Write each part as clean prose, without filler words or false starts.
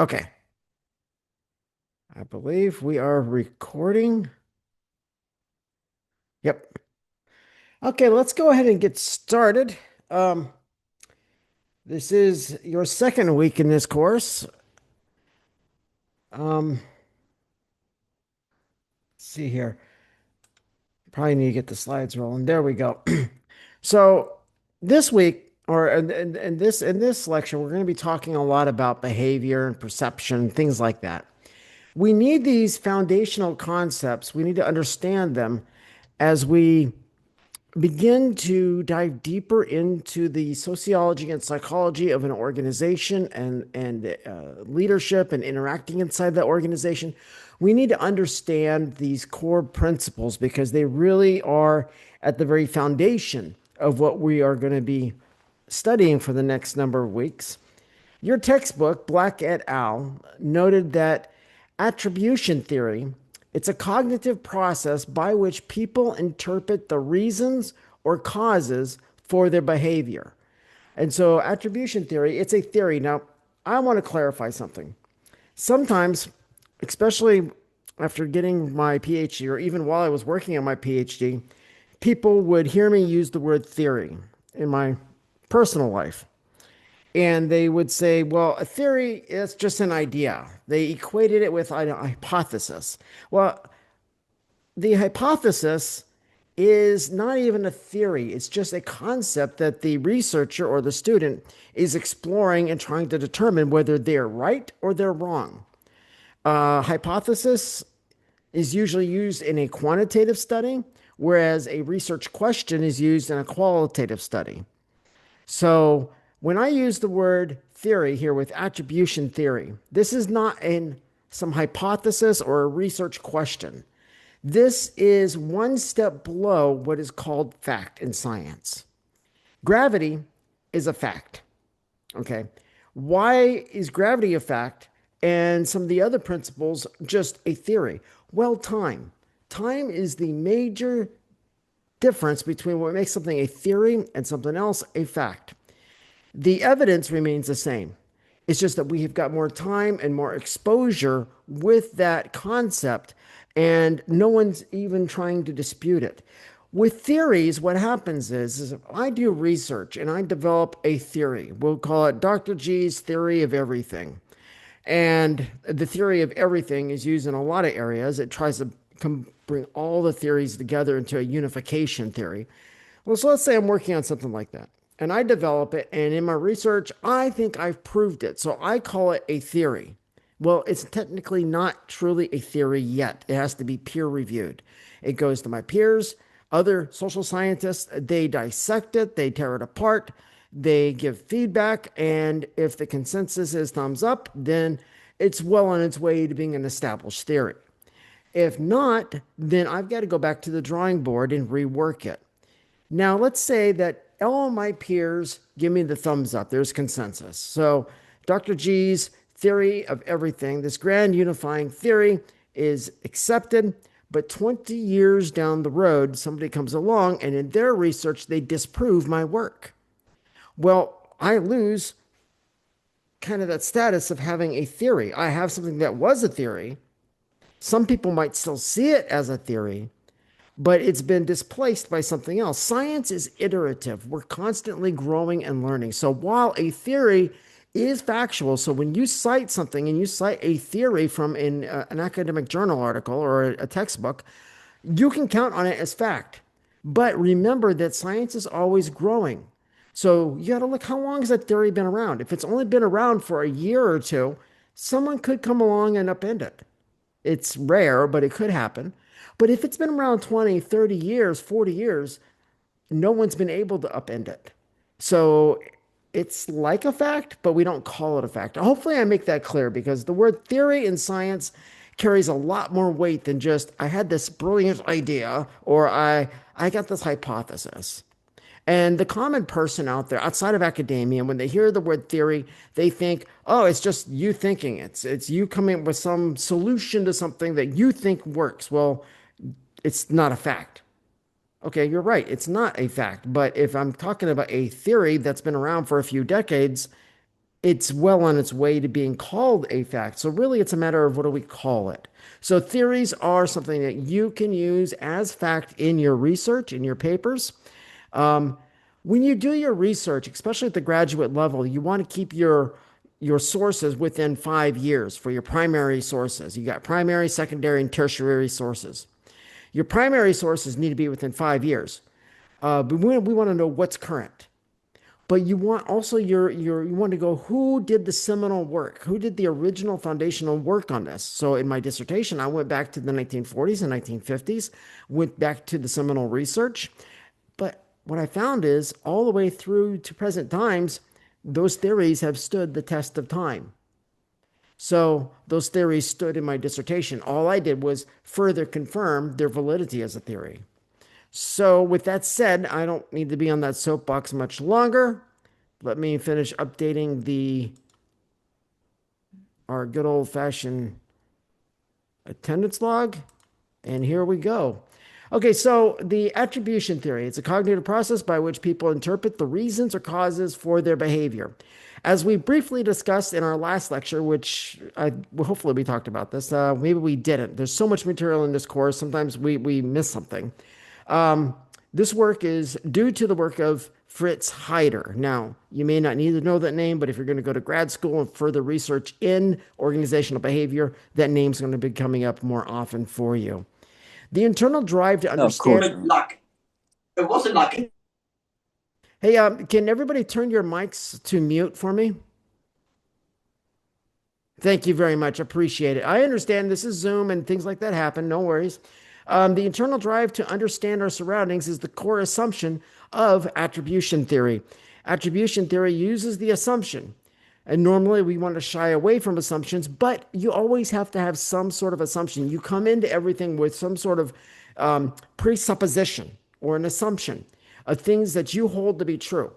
Okay, I believe we are recording. Yep. Okay, let's go ahead and get started. Um, this is your second week in this course. Let's see here. Probably need to get the slides rolling. There we go. So this week, or in this lecture, we're going to be talking a lot about behavior and perception, things like that. We need these foundational concepts. We need to understand them as we begin to dive deeper into the sociology and psychology of an organization and leadership and interacting inside that organization. We need to understand these core principles because they really are at the very foundation of what we are going to be studying for the next number of weeks. Your textbook, Black et al., noted that attribution theory, it's a cognitive process by which people interpret the reasons or causes for their behavior. And so attribution theory, it's a theory. Now, I want to clarify something. Sometimes, especially after getting my PhD or even while I was working on my PhD, people would hear me use the word theory in my personal life. And they would say, well, a theory is just an idea. They equated it with a hypothesis. Well, the hypothesis is not even a theory, it's just a concept that the researcher or the student is exploring and trying to determine whether they're right or they're wrong. Hypothesis is usually used in a quantitative study, whereas a research question is used in a qualitative study. So when I use the word theory here with attribution theory, this is not in some hypothesis or a research question. This is one step below what is called fact in science. Gravity is a fact. Okay. Why is gravity a fact and some of the other principles just a theory? Well, time. Time is the major difference between what makes something a theory and something else a fact. The evidence remains the same. It's just that we have got more time and more exposure with that concept, and no one's even trying to dispute it. With theories, what happens is if I do research and I develop a theory, we'll call it Dr. G's theory of everything. And the theory of everything is used in a lot of areas. It tries to bring all the theories together into a unification theory. Well, so let's say I'm working on something like that and I develop it. And in my research, I think I've proved it. So I call it a theory. Well, it's technically not truly a theory yet. It has to be peer reviewed. It goes to my peers, other social scientists. They dissect it, they tear it apart, they give feedback. And if the consensus is thumbs up, then it's well on its way to being an established theory. If not, then I've got to go back to the drawing board and rework it. Now, let's say that all my peers give me the thumbs up. There's consensus. So, Dr. G's theory of everything, this grand unifying theory, is accepted. But 20 years down the road, somebody comes along and in their research, they disprove my work. Well, I lose kind of that status of having a theory. I have something that was a theory. Some people might still see it as a theory, but it's been displaced by something else. Science is iterative. We're constantly growing and learning. So while a theory is factual, so when you cite something and you cite a theory from an academic journal article or a textbook, you can count on it as fact. But remember that science is always growing. So you got to look, how long has that theory been around? If it's only been around for a year or two, someone could come along and upend it. It's rare, but it could happen. But if it's been around 20, 30 years, 40 years, no one's been able to upend it. So it's like a fact, but we don't call it a fact. Hopefully, I make that clear because the word theory in science carries a lot more weight than just I had this brilliant idea or I got this hypothesis. And the common person out there outside of academia, when they hear the word theory, they think, oh, it's just you thinking. It's you coming up with some solution to something that you think works. Well, it's not a fact. Okay, you're right. It's not a fact. But if I'm talking about a theory that's been around for a few decades, it's well on its way to being called a fact. So really it's a matter of what do we call it. So theories are something that you can use as fact in your research, in your papers. Um, when you do your research, especially at the graduate level, you want to keep your sources within 5 years for your primary sources. You got primary, secondary, and tertiary sources. Your primary sources need to be within 5 years. But we want to know what's current. But you want also you want to go who did the seminal work, who did the original foundational work on this. So in my dissertation, I went back to the 1940s and 1950s, went back to the seminal research. But what I found is all the way through to present times, those theories have stood the test of time. So those theories stood in my dissertation. All I did was further confirm their validity as a theory. So, with that said, I don't need to be on that soapbox much longer. Let me finish updating our good old fashioned attendance log. And here we go. Okay, so the attribution theory, it's a cognitive process by which people interpret the reasons or causes for their behavior. As we briefly discussed in our last lecture, which hopefully we talked about this, maybe we didn't. There's so much material in this course, sometimes we miss something. Um, this work is due to the work of Fritz Heider. Now, you may not need to know that name, but if you're going to go to grad school and further research in organizational behavior, that name's going to be coming up more often for you. The internal drive to No, of course. understand. Like it wasn't like Hey, can everybody turn your mics to mute for me? Thank you very much. Appreciate it. I understand this is Zoom and things like that happen. No worries. The internal drive to understand our surroundings is the core assumption of attribution theory. Attribution theory uses the assumption, and normally we want to shy away from assumptions, but you always have to have some sort of assumption. You come into everything with some sort of presupposition or an assumption of things that you hold to be true.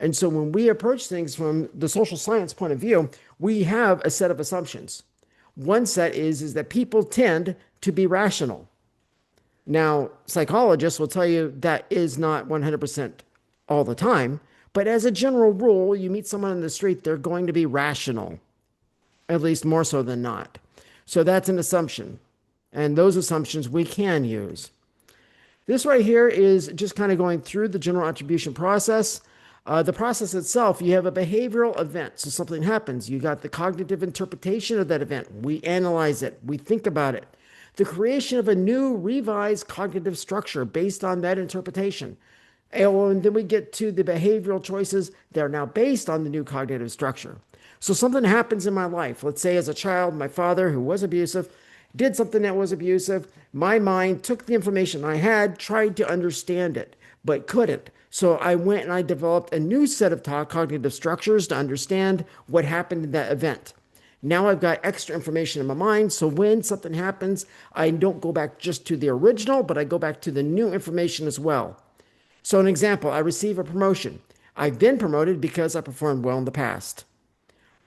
And so when we approach things from the social science point of view, we have a set of assumptions. One set is that people tend to be rational. Now, psychologists will tell you that is not 100% all the time, but as a general rule, you meet someone in the street, they're going to be rational, at least more so than not. So that's an assumption. And those assumptions we can use. This right here is just kind of going through the general attribution process. The process itself, you have a behavioral event. So something happens. You got the cognitive interpretation of that event. We analyze it. We think about it. The creation of a new revised cognitive structure based on that interpretation. And then we get to the behavioral choices that are now based on the new cognitive structure. So something happens in my life. Let's say as a child, my father, who was abusive, did something that was abusive. My mind took the information I had, tried to understand it, but couldn't. So I went and I developed a new set of cognitive structures to understand what happened in that event. Now I've got extra information in my mind. So when something happens, I don't go back just to the original, but I go back to the new information as well. So, an example, I receive a promotion. I've been promoted because I performed well in the past.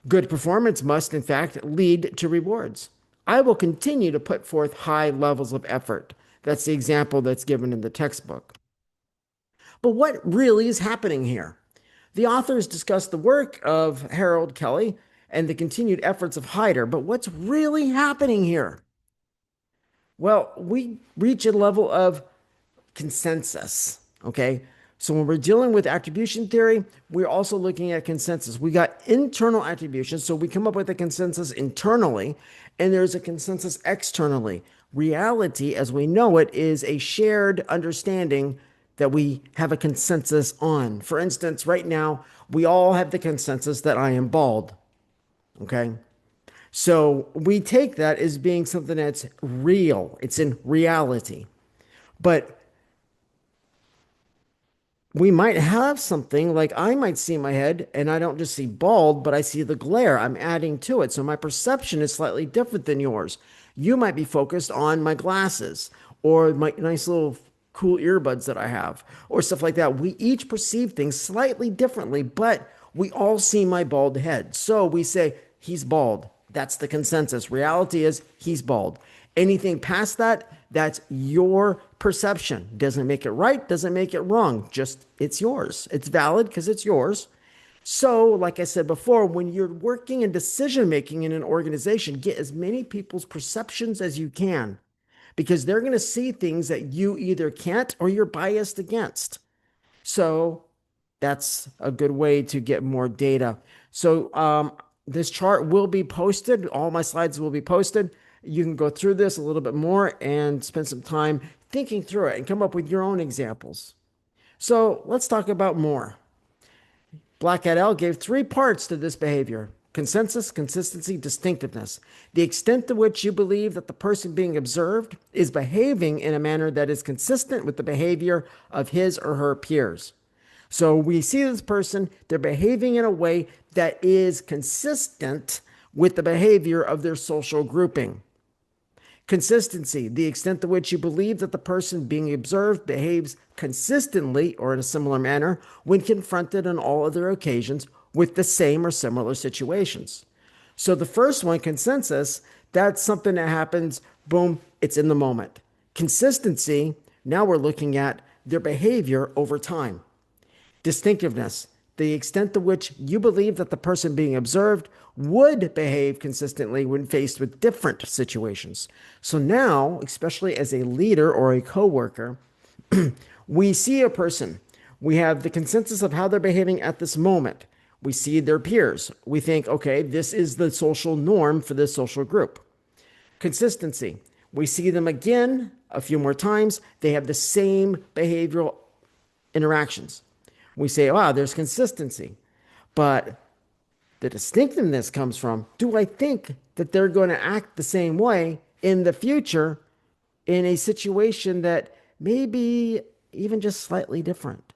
Good performance must, in fact, lead to rewards. I will continue to put forth high levels of effort. That's the example that's given in the textbook. But what really is happening here? The authors discuss the work of Harold Kelly and the continued efforts of Hyder, but what's really happening here? Well, we reach a level of consensus. Okay. So when we're dealing with attribution theory, we're also looking at consensus. We got internal attribution. So we come up with a consensus internally, and there's a consensus externally. Reality, as we know it, is a shared understanding that we have a consensus on. For instance, right now, we all have the consensus that I am bald. Okay. So we take that as being something that's real, it's in reality. But we might have something like I might see my head and I don't just see bald, but I see the glare. I'm adding to it. So my perception is slightly different than yours. You might be focused on my glasses or my nice little cool earbuds that I have or stuff like that. We each perceive things slightly differently, but we all see my bald head. So we say, he's bald. That's the consensus. Reality is he's bald. Anything past that, that's your perception. Doesn't make it right, doesn't make it wrong. Just it's yours. It's valid because it's yours. So, like I said before, when you're working in decision making in an organization, get as many people's perceptions as you can because they're going to see things that you either can't or you're biased against. So, that's a good way to get more data. So, this chart will be posted. All my slides will be posted. You can go through this a little bit more and spend some time thinking through it and come up with your own examples. So, let's talk about more. Black et al. Gave three parts to this behavior: consensus, consistency, distinctiveness. The extent to which you believe that the person being observed is behaving in a manner that is consistent with the behavior of his or her peers. So we see this person, they're behaving in a way that is consistent with the behavior of their social grouping. Consistency, the extent to which you believe that the person being observed behaves consistently or in a similar manner when confronted on all other occasions with the same or similar situations. So the first one, consensus, that's something that happens, boom, it's in the moment. Consistency, now we're looking at their behavior over time. Distinctiveness, the extent to which you believe that the person being observed would behave consistently when faced with different situations. So now, especially as a leader or a coworker, we see a person. We have the consensus of how they're behaving at this moment. We see their peers. We think, okay, this is the social norm for this social group. Consistency. We see them again a few more times. They have the same behavioral interactions. We say, wow, there's consistency. But the distinctiveness comes from, do I think that they're going to act the same way in the future in a situation that may be even just slightly different?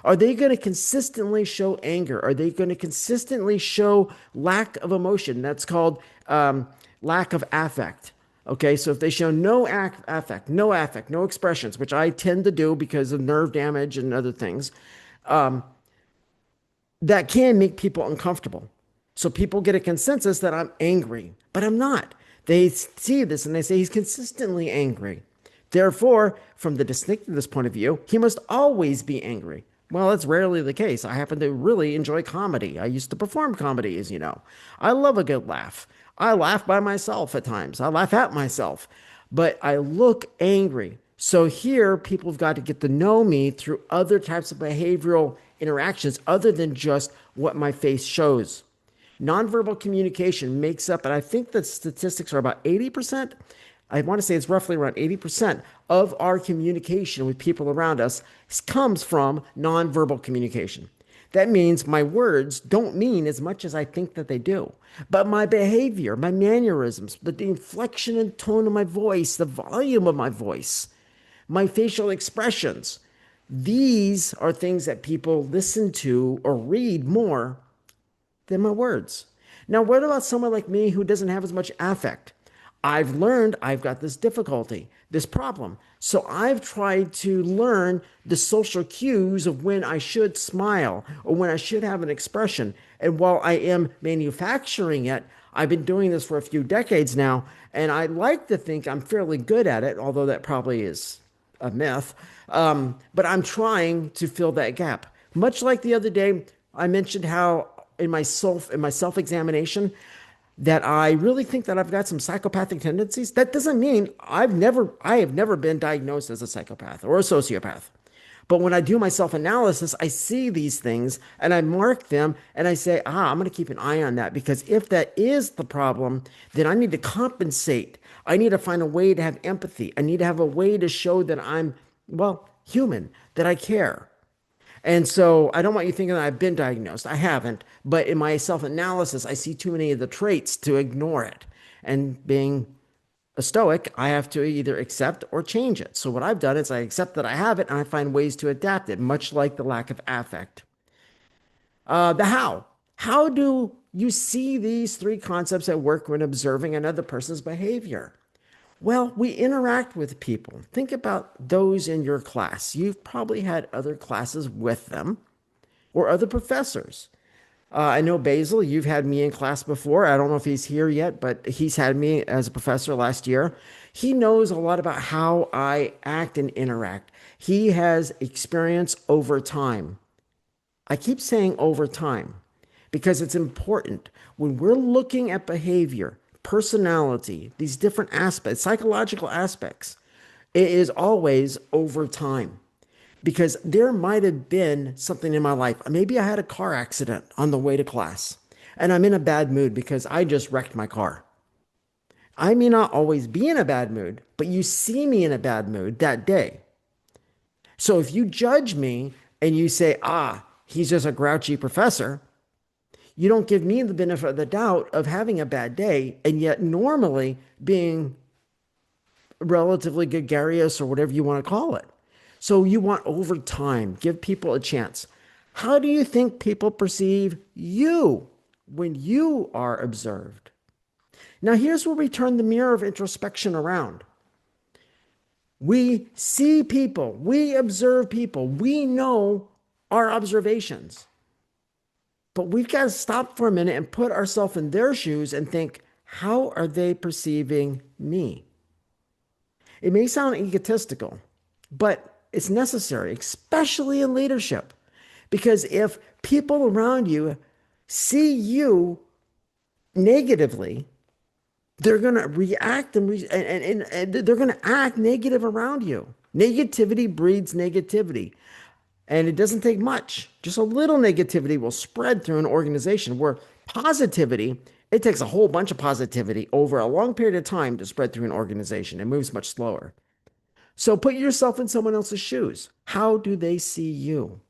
Are they going to consistently show anger? Are they going to consistently show lack of emotion? That's called lack of affect. Okay, so if they show no affect, no expressions, which I tend to do because of nerve damage and other things, that can make people uncomfortable. So people get a consensus that I'm angry, but I'm not. They see this and they say he's consistently angry. Therefore, from the distinctiveness point of view, he must always be angry. Well, that's rarely the case. I happen to really enjoy comedy. I used to perform comedy, as you know. I love a good laugh. I laugh by myself at times. I laugh at myself, but I look angry. So here, people have got to get to know me through other types of behavioral interactions other than just what my face shows. Nonverbal communication makes up, and I think the statistics are about 80%. I want to say it's roughly around 80% of our communication with people around us comes from nonverbal communication. That means my words don't mean as much as I think that they do. But my behavior, my mannerisms, the inflection and tone of my voice, the volume of my voice, my facial expressions, these are things that people listen to or read more than my words. Now, what about someone like me who doesn't have as much affect? I've learned I've got this difficulty, this problem. So I've tried to learn the social cues of when I should smile or when I should have an expression. And while I am manufacturing it, I've been doing this for a few decades now, and I like to think I'm fairly good at it, although that probably is a myth. But I'm trying to fill that gap. Much like the other day, I mentioned how in my self examination that I really think that I've got some psychopathic tendencies. That doesn't mean I have never been diagnosed as a psychopath or a sociopath. But when I do my self analysis, I see these things and I mark them and I say, I'm going to keep an eye on that because if that is the problem, then I need to compensate. I need to find a way to have empathy. I need to have a way to show that I'm, well, human, that I care. And so I don't want you thinking that I've been diagnosed. I haven't. But in my self analysis, I see too many of the traits to ignore it. And being a stoic, I have to either accept or change it. So what I've done is I accept that I have it and I find ways to adapt it, much like the lack of affect. The how. How do you see these three concepts at work when observing another person's behavior? Well, we interact with people. Think about those in your class. You've probably had other classes with them or other professors. I know Basil, you've had me in class before. I don't know if he's here yet, but he's had me as a professor last year. He knows a lot about how I act and interact. He has experience over time. I keep saying over time because it's important when we're looking at behavior, personality, these different aspects, psychological aspects, it is always over time because there might have been something in my life. Maybe I had a car accident on the way to class and I'm in a bad mood because I just wrecked my car. I may not always be in a bad mood, but you see me in a bad mood that day. So if you judge me and you say, he's just a grouchy professor, you don't give me the benefit of the doubt of having a bad day and yet normally being relatively gregarious or whatever you want to call it. So you want over time, give people a chance. How do you think people perceive you when you are observed? Now, here's where we turn the mirror of introspection around. We see people, we observe people, we know our observations. But we've got to stop for a minute and put ourselves in their shoes and think, how are they perceiving me? It may sound egotistical, but it's necessary, especially in leadership. Because if people around you see you negatively, they're going to react and they're going to act negative around you. Negativity breeds negativity. And it doesn't take much. Just a little negativity will spread through an organization where positivity, it takes a whole bunch of positivity over a long period of time to spread through an organization. It moves much slower. So put yourself in someone else's shoes. How do they see you?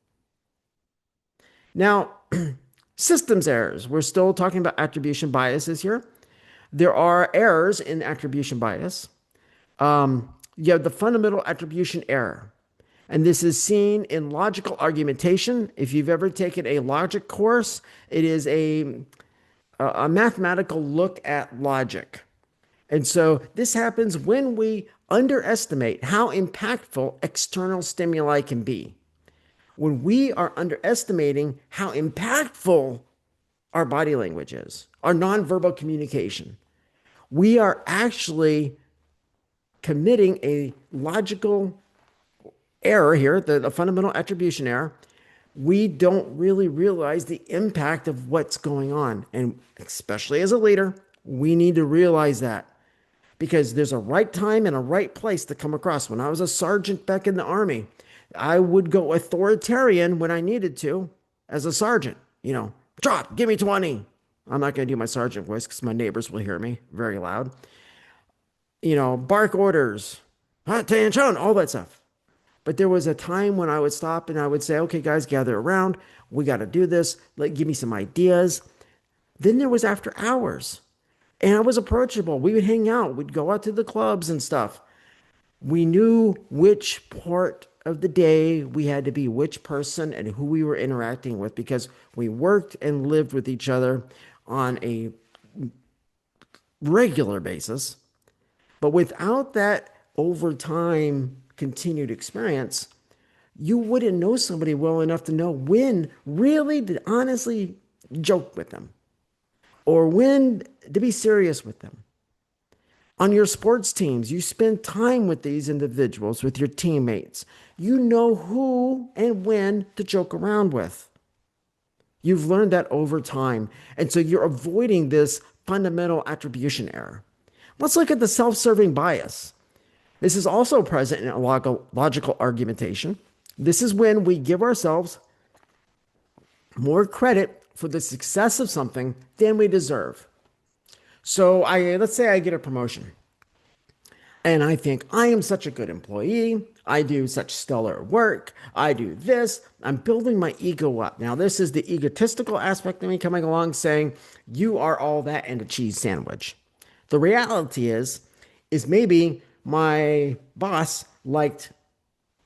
Now, systems errors. We're still talking about attribution biases here. There are errors in attribution bias. You have the fundamental attribution error. And this is seen in logical argumentation. If you've ever taken a logic course, it is a mathematical look at logic. And so this happens when we underestimate how impactful external stimuli can be. When we are underestimating how impactful our body language is, our nonverbal communication, we are actually committing a logical error here, the fundamental attribution error. We don't really realize the impact of what's going on. And especially as a leader, we need to realize that because there's a right time and a right place to come across. When I was a sergeant back in the Army, I would go authoritarian when I needed to as a sergeant. Drop, give me 20. I'm not going to do my sergeant voice because my neighbors will hear me very loud. Bark orders, attention, all that stuff. But there was a time when I would stop and I would say, okay, guys, gather around. We got to do this. Give me some ideas. Then there was after hours. And I was approachable. We would hang out. We'd go out to the clubs and stuff. We knew which part of the day we had to be which person and who we were interacting with because we worked and lived with each other on a regular basis. But without that over time continued experience, you wouldn't know somebody well enough to know when really to honestly joke with them or when to be serious with them. On your sports teams, you spend time with these individuals, with your teammates. You know who and when to joke around with. You've learned that over time. And so you're avoiding this fundamental attribution error. Let's look at the self-serving bias. This is also present in logical argumentation. This is when we give ourselves more credit for the success of something than we deserve. So let's say I get a promotion and I think I am such a good employee. I do such stellar work. I do this. I'm building my ego up. Now, this is the egotistical aspect of me coming along saying, you are all that and a cheese sandwich. The reality is maybe my boss liked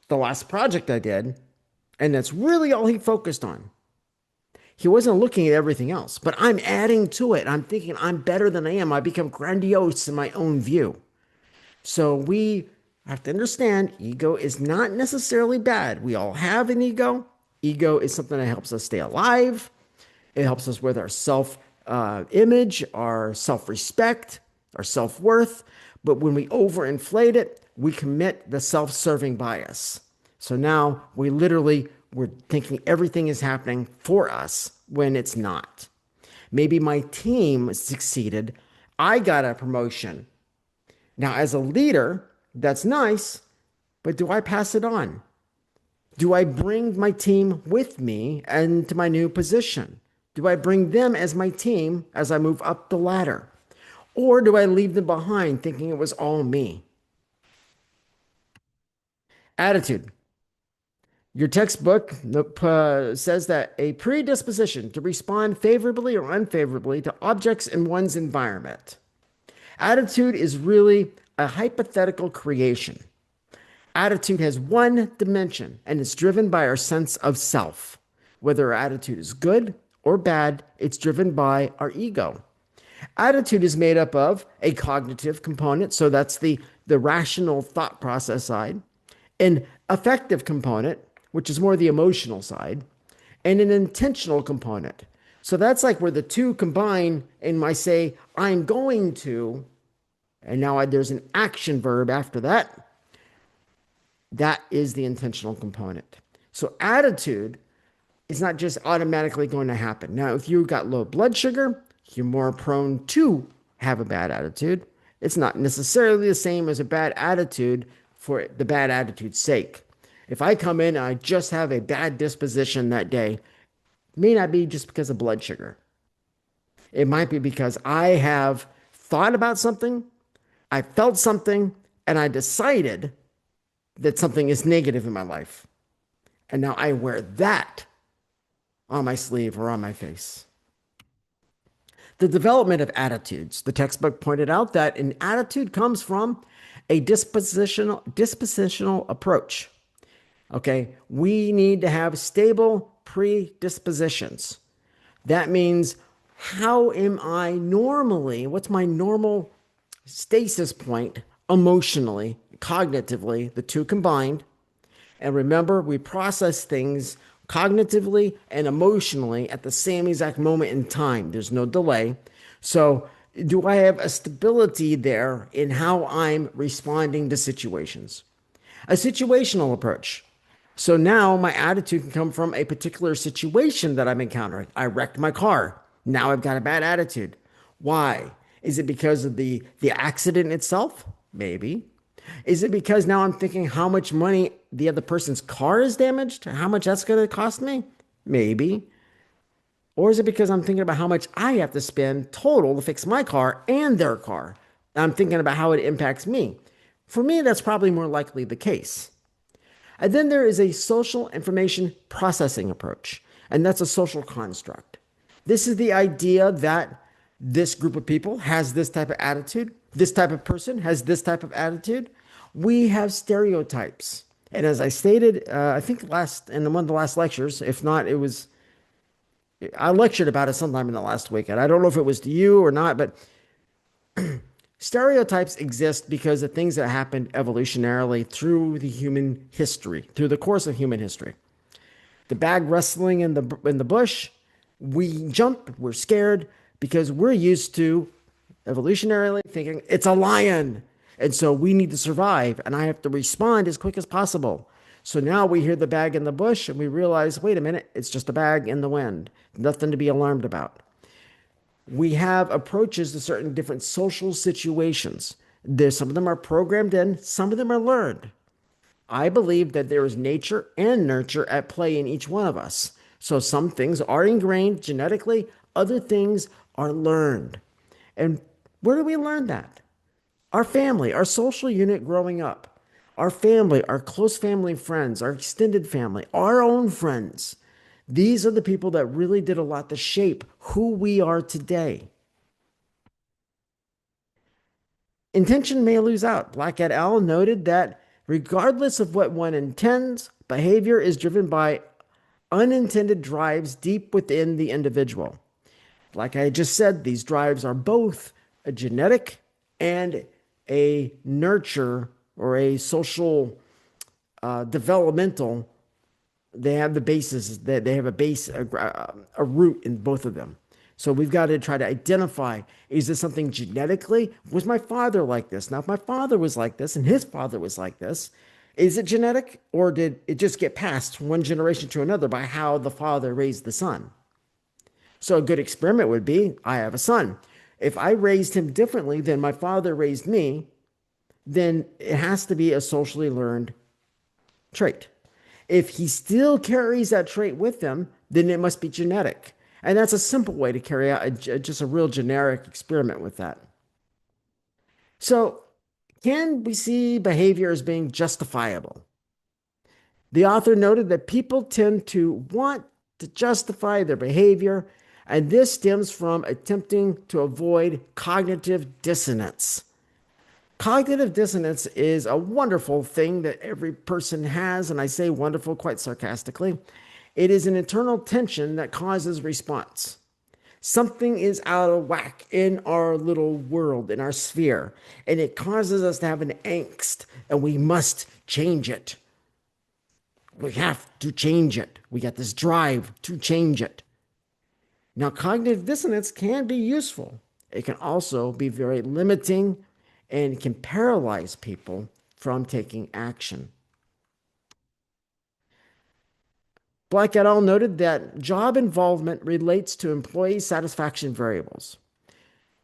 the last project I did, and that's really all he focused on. He wasn't looking at everything else, but I'm adding to it. I'm thinking I'm better than I am. I become grandiose in my own view. So we have to understand ego is not necessarily bad. We all have an ego. Ego is something that helps us stay alive. It helps us with our self image, our self respect, our self worth. But when we overinflate it, we commit the self serving bias. So now we literally We're thinking everything is happening for us when it's not. Maybe my team succeeded. I got a promotion. Now, as a leader, that's nice, but do I pass it on? Do I bring my team with me into my new position? Do I bring them as my team as I move up the ladder? Or do I leave them behind thinking it was all me? Attitude. Your textbook says that a predisposition to respond favorably or unfavorably to objects in one's environment. Attitude is really a hypothetical creation. Attitude has one dimension and it's driven by our sense of self. Whether our attitude is good or bad, it's driven by our ego. Attitude is made up of a cognitive component, so that's the rational thought process side, an affective component, which is more the emotional side, and an intentional component. So that's like where the two combine and I say, I'm going to, and now there's an action verb after that. That is the intentional component. So attitude is not just automatically going to happen. Now, if you've got low blood sugar, you're more prone to have a bad attitude. It's not necessarily the same as a bad attitude for the bad attitude's sake. If I come in and I just have a bad disposition that day, it may not be just because of blood sugar. It might be because I have thought about something, I felt something, and I decided that something is negative in my life. And now I wear that on my sleeve or on my face. The development of attitudes. The textbook pointed out that an attitude comes from a dispositional approach. Okay, we need to have stable predispositions. That means how am I normally, what's my normal stasis point emotionally, cognitively, the two combined. And remember, we process things cognitively and emotionally at the same exact moment in time. There's no delay. So, do I have a stability there in how I'm responding to situations? A situational approach. So now my attitude can come from a particular situation that I'm encountering. I wrecked my car. Now I've got a bad attitude. Why? Is it because of the accident itself? Maybe. Is it because now I'm thinking how much money the other person's car is damaged? How much that's going to cost me? Maybe. Or is it because I'm thinking about how much I have to spend total to fix my car and their car? I'm thinking about how it impacts me. For me, that's probably more likely the case. And then there is a social information processing approach, and that's a social construct. This is the idea that this group of people has this type of attitude, this type of person has this type of attitude. We have stereotypes. And as I stated, I think in one of the last lectures, if not, I lectured about it sometime in the last week. And I don't know if it was to you or not, but stereotypes exist because of things that happened evolutionarily through the human history, through the course of human history. The bag wrestling in the bush, we jump, we're scared because we're used to evolutionarily thinking it's a lion. And so we need to survive and I have to respond as quick as possible. So now we hear the bag in the bush and we realize, wait a minute, it's just a bag in the wind. Nothing to be alarmed about. We have approaches to certain different social situations. Some of them are programmed in, some of them are learned. I believe that there is nature and nurture at play in each one of us. So some things are ingrained genetically, other things are learned. And where do we learn that? Our family, our social unit growing up, our family, our close family friends, our extended family, our own friends. These are the people that really did a lot to shape who we are today. Intention may lose out. Black et al. Noted that regardless of what one intends, behavior is driven by unintended drives deep within the individual. Like I just said, these drives are both a genetic and a nurture or a social developmental. They have the basis that they have a root in both of them. So we've got to try to identify, is this something genetically? Was my father like this? Now, if my father was like this and his father was like this, Is it genetic, or did it just get passed from one generation to another by how the father raised the son? So a good experiment would be I have a son. If I raised him differently than my father raised me, then it has to be a socially learned trait. If he still carries that trait with him, then it must be genetic. And that's a simple way to carry out just a real generic experiment with that. So, can we see behavior as being justifiable? The author noted that people tend to want to justify their behavior, and this stems from attempting to avoid cognitive dissonance. Cognitive dissonance is a wonderful thing that every person has, and I say wonderful quite sarcastically. It is an internal tension that causes response. Something is out of whack in our little world, in our sphere, and it causes us to have an angst, and we must change it. We have to change it. We got this drive to change it. Now, cognitive dissonance can be useful. It can also be very limiting and can paralyze people from taking action. Black et al. Noted that job involvement relates to employee satisfaction variables.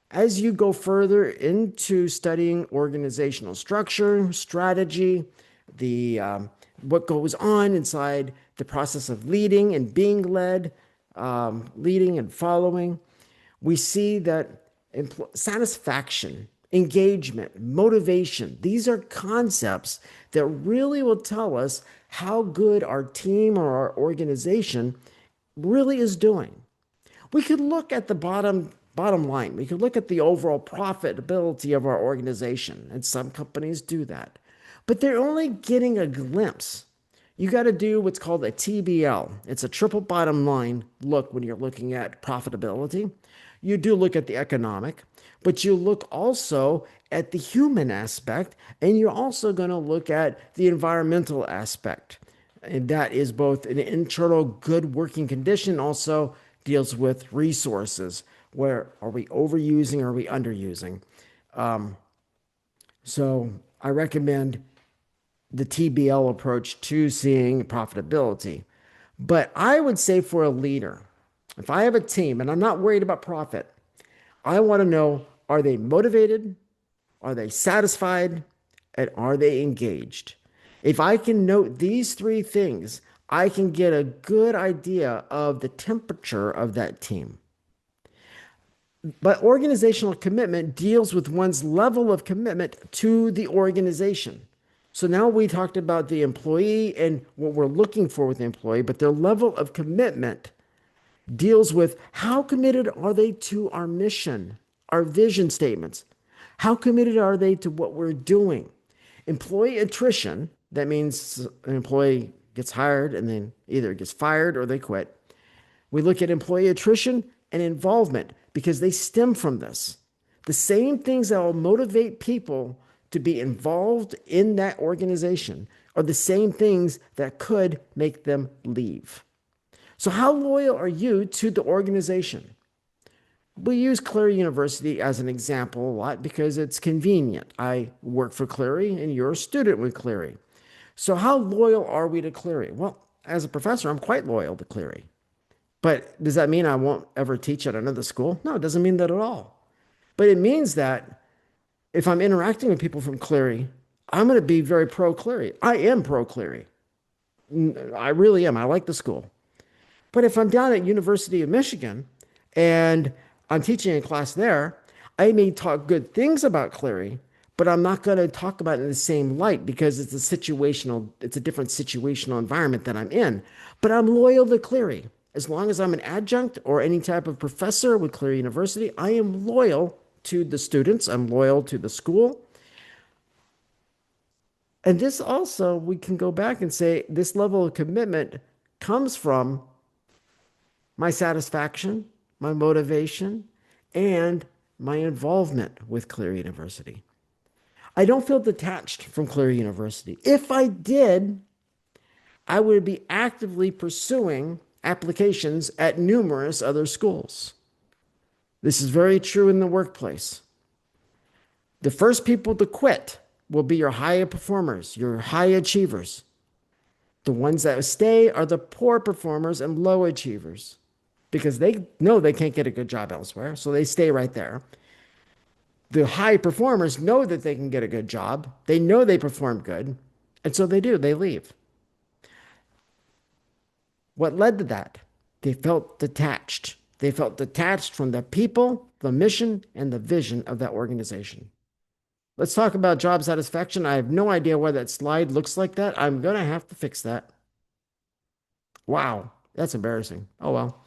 As you go further into studying organizational structure, strategy, the what goes on inside the process of leading and being led, leading and following, we see that satisfaction, engagement, motivation, these are concepts that really will tell us how good our team or our organization really is doing. We could look at the bottom line. We could look at the overall profitability of our organization, and some companies do that. But they're only getting a glimpse. You got to do what's called a TBL. It's a triple bottom line look when you're looking at profitability. You do look at the economic, but you look also at the human aspect, and you're also going to look at the environmental aspect. And that is both an internal good working condition, also deals with resources. Where are we overusing or are we underusing? So I recommend the TBL approach to seeing profitability. But I would say for a leader, if I have a team and I'm not worried about profit, I want to know, are they motivated? Are they satisfied? And are they engaged? If I can note these three things, I can get a good idea of the temperature of that team. But organizational commitment deals with one's level of commitment to the organization. So now we talked about the employee and what we're looking for with the employee, but their level of commitment deals with how committed are they to our mission, our vision statements? How committed are they to what we're doing? Employee attrition, that means an employee gets hired and then either gets fired or they quit. We look at employee attrition and involvement because they stem from this. The same things that will motivate people to be involved in that organization are the same things that could make them leave. So, how loyal are you to the organization? We use Cleary University as an example a lot because it's convenient. I work for Cleary and you're a student with Cleary. So, how loyal are we to Cleary? Well, as a professor, I'm quite loyal to Cleary. But does that mean I won't ever teach at another school? No, it doesn't mean that at all. But it means that if I'm interacting with people from Cleary, I'm going to be very pro Cleary. I am pro Cleary. I really am. I like the school. But if I'm down at University of Michigan and I'm teaching a class there, I may talk good things about Cleary, but I'm not going to talk about it in the same light because it's a different situational environment that I'm in. But I'm loyal to Cleary. As long as I'm an adjunct or any type of professor with Cleary University, I am loyal to the students. I'm loyal to the school. And this also, we can go back and say this level of commitment comes from my satisfaction, my motivation, and my involvement with Cleary University. I don't feel detached from Cleary University. If I did, I would be actively pursuing applications at numerous other schools. This is very true in the workplace. The first people to quit will be your high performers, your high achievers. The ones that stay are the poor performers and low achievers because they know they can't get a good job elsewhere. So they stay right there. The high performers know that they can get a good job. They know they perform good. And so they do, they leave. What led to that? They felt detached. They felt detached from the people, the mission, and the vision of that organization. Let's talk about job satisfaction. I have no idea why that slide looks like that. I'm going to have to fix that. Wow, that's embarrassing. Oh well.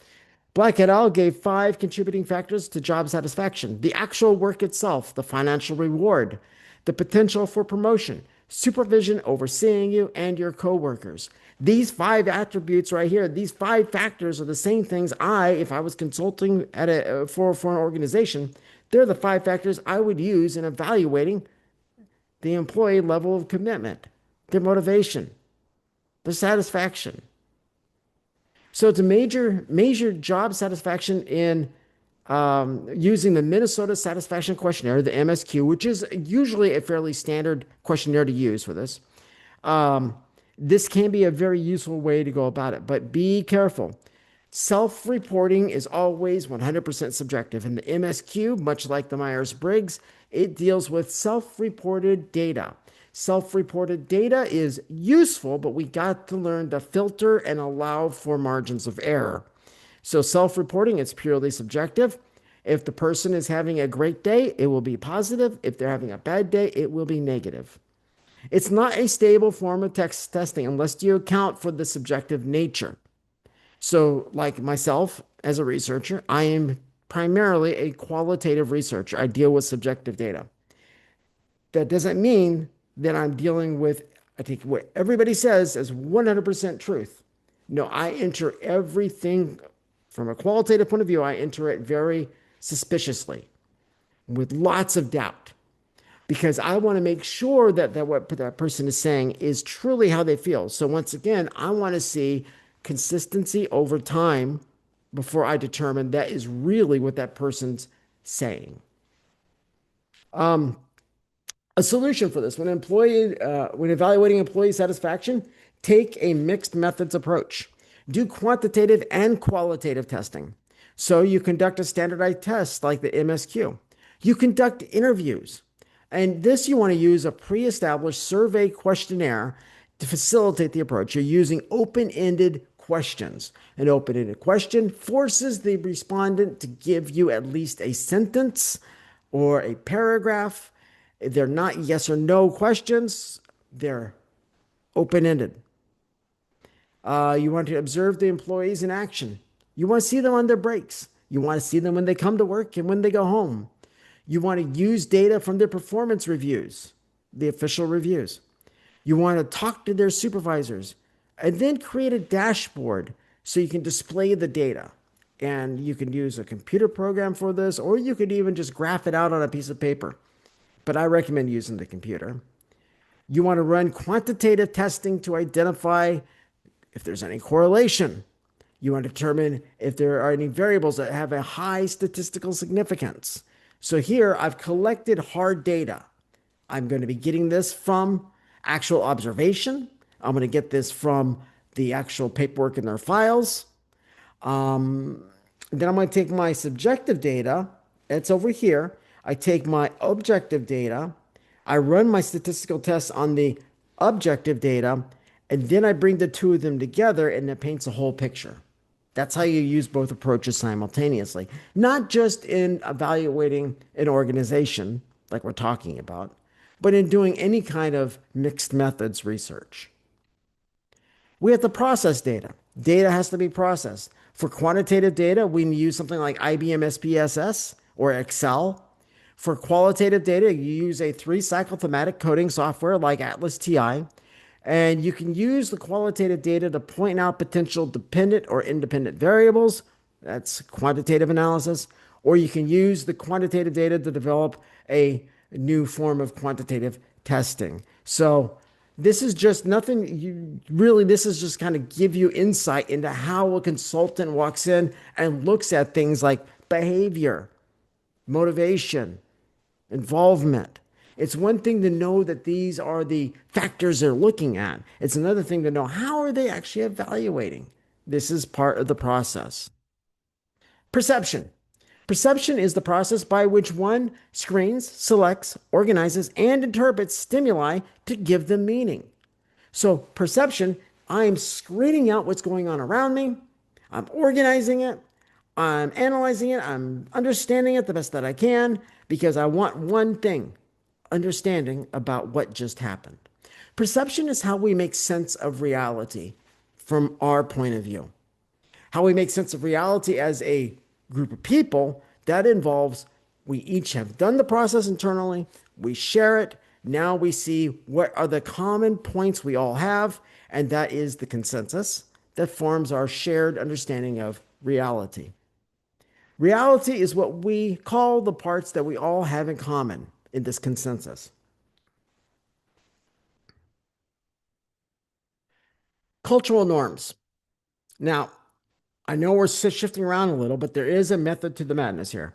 Black et al. Gave five contributing factors to job satisfaction: the actual work itself, the financial reward, the potential for promotion, supervision overseeing you and your coworkers. These five attributes right here, these five factors are the same things if I was consulting for an organization, they're the five factors I would use in evaluating the employee level of commitment, their motivation, their satisfaction. So it's a major job satisfaction in using the Minnesota Satisfaction Questionnaire, the MSQ, which is usually a fairly standard questionnaire to use for this. Um, this can be a very useful way to go about it, but be careful. Self-reporting is always 100% subjective. In the MSQ, much like the Myers-Briggs, it deals with self-reported data. Self-reported data is useful, but we got to learn to filter and allow for margins of error. So self-reporting, it's purely subjective. If the person is having a great day, it will be positive. If they're having a bad day, it will be negative. It's not a stable form of text testing unless you account for the subjective nature. So, like myself as a researcher, I am primarily a qualitative researcher. I deal with subjective data. That doesn't mean that I'm dealing with, I take what everybody says as 100% truth. No, I enter everything from a qualitative point of view, I enter it very suspiciously with lots of doubt because I want to make sure that what that person is saying is truly how they feel. So once again, I want to see consistency over time before I determine that is really what that person's saying. A solution for this: when evaluating employee satisfaction, take a mixed methods approach. Do quantitative and qualitative testing. So you conduct a standardized test like the MSQ. You conduct interviews. And this, you want to use a pre-established survey questionnaire to facilitate the approach. You're using open-ended questions. An open-ended question forces the respondent to give you at least a sentence or a paragraph. They're not yes or no questions, they're open ended. You want to observe the employees in action. You want to see them on their breaks. You want to see them when they come to work and when they go home. You want to use data from their performance reviews, the official reviews. You want to talk to their supervisors and then create a dashboard so you can display the data. And you can use a computer program for this, or you could even just graph it out on a piece of paper. But I recommend using the computer. You want to run quantitative testing to identify if there's any correlation. You want to determine if there are any variables that have a high statistical significance. So here I've collected hard data. I'm going to be getting this from actual observation. I'm going to get this from the actual paperwork in their files. Then I'm going to take my subjective data. It's over here. I take my objective data. I run my statistical tests on the objective data, and then I bring the two of them together, and it paints a whole picture. That's how you use both approaches simultaneously, not just in evaluating an organization like we're talking about, but in doing any kind of mixed methods research. We have to process data. Data has to be processed. For quantitative data, we use something like IBM SPSS or Excel. For qualitative data, you use a 3-cycle thematic coding software like Atlas TI. And you can use the qualitative data to point out potential dependent or independent variables. That's quantitative analysis. Or you can use the quantitative data to develop a new form of quantitative testing. So this is just nothing, this is just kind of give you insight into how a consultant walks in and looks at things like behavior, motivation, involvement. It's one thing to know that these are the factors they're looking at. It's another thing to know how are they actually evaluating. This is part of the process. Perception. Perception is the process by which one screens, selects, organizes, and interprets stimuli to give them meaning. So, perception, I'm screening out what's going on around me, I'm organizing it, I'm analyzing it, I'm understanding it the best that I can because I want one thing understanding about what just happened. Perception is how we make sense of reality from our point of view. How we make sense of reality as a group of people, that involves we each have done the process internally, we share it. Now we see what are the common points we all have, and that is the consensus that forms our shared understanding of reality. Reality is what we call the parts that we all have in common in this consensus. Cultural norms. Now, I know we're shifting around a little, but there is a method to the madness here.